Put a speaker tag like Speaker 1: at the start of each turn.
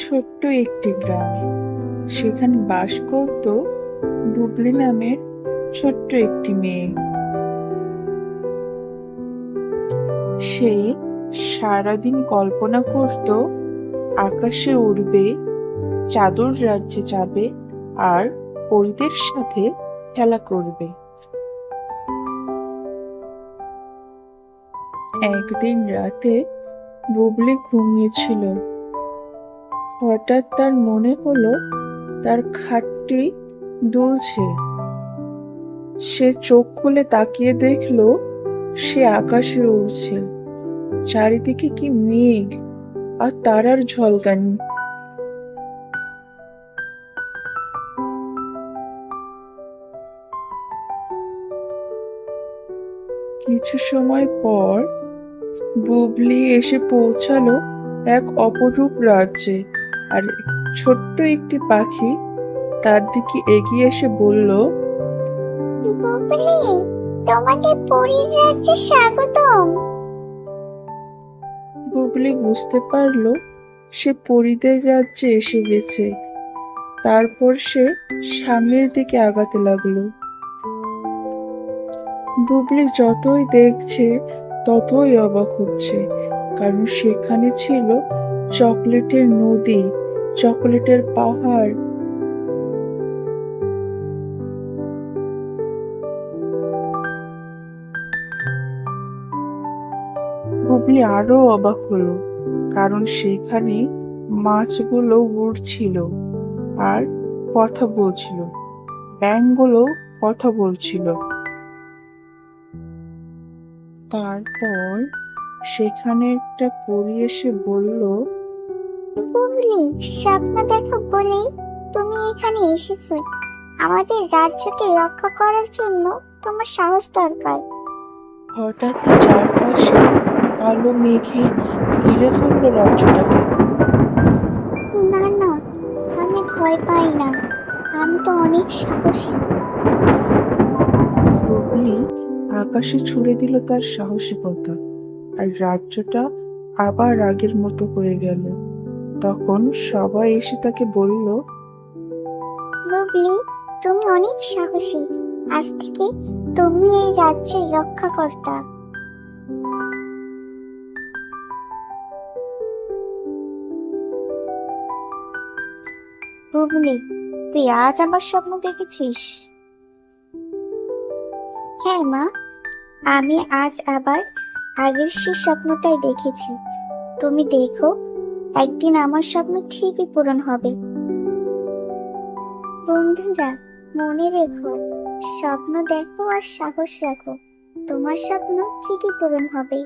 Speaker 1: ছোট্ট একটি গ্রাম। সেখানে বাস করত বুবলি নামের ছোট্ট একটি মেয়ে। সে সারাদিন কল্পনা করত আকাশে উড়বে, চাদর রাজ্যে যাবে আর পরীদের সাথে খেলা করবে। একদিন রাতে বুবলি ঘুমিয়েছিল। হঠাৎ তার মনে হলো তার খাটটি দুলছে। সে চোখ খুলে তাকিয়ে দেখলো সে আকাশে উড়ছে। চারিদিকে কি মেঘ আর তারার ঝলকানি। কিছু সময় পর বুবলি এসে পৌঁছালো এক অপরূপ রাজ্যে। আর ছোট্ট একটি পাখি তার দিকে এগিয়ে এসে বলল,
Speaker 2: বুবলি, তোমাকে পরীর রাজ্যে স্বাগতম।
Speaker 1: বুবলি বুঝতে পারলো সে পরীদের রাজ্যে এসে গেছে। তারপর সে সামনের দিকে আগাতে লাগলো। বুবলি যতই দেখছে ততই অবাক হচ্ছে, কারণ সেখানে ছিল চকলেটের নদী, চকলেটের পাহাড়। বুবলি আরো অবাক হলো, কারণ সেখানে মাছগুলো উড়ছিল আর কথা বলছিল, ব্যাঙগুলো কথা বলছিল। তারপর সেখানে একটা পরী এসে বলল,
Speaker 2: বুবলি, স্বপ্ন দেখো বলেই তুমি এখানে এসেছো। আমাদের রাজ্যকে রক্ষা করার জন্য তোমার সাহস দরকার।
Speaker 1: হঠাৎই চারপাশে কালো মেঘে ঘিরে ধরল রাজ্যটাকে।
Speaker 2: না না, আমি ভয় পাই না, আমি তো অনেক সাহসী।
Speaker 1: বুবলি আকাশে ছুড়ে দিল তার সাহসিকতা, আর রাজ্যটা আবার আগের মতো হয়ে গেল। তখন সবাই এসে তাকে বলল,
Speaker 2: বুবলি, তুমি অনেক সাহসী। আজ থেকে তুমি এই রাজ্যের রক্ষাকর্তা। বুবলি, তুই আজ আবার স্বপ্ন দেখেছিস? হ্যাঁ মা, আমি আজ আবার আগের সেই স্বপ্নটাই দেখেছি। তুমি দেখো, একদিন আমার স্বপ্ন ঠিকই পূরণ হবে। বন্ধুরা, মনে রেখো, স্বপ্ন দেখো আর সাহস রাখো, তোমার স্বপ্ন ঠিকই পূরণ হবে।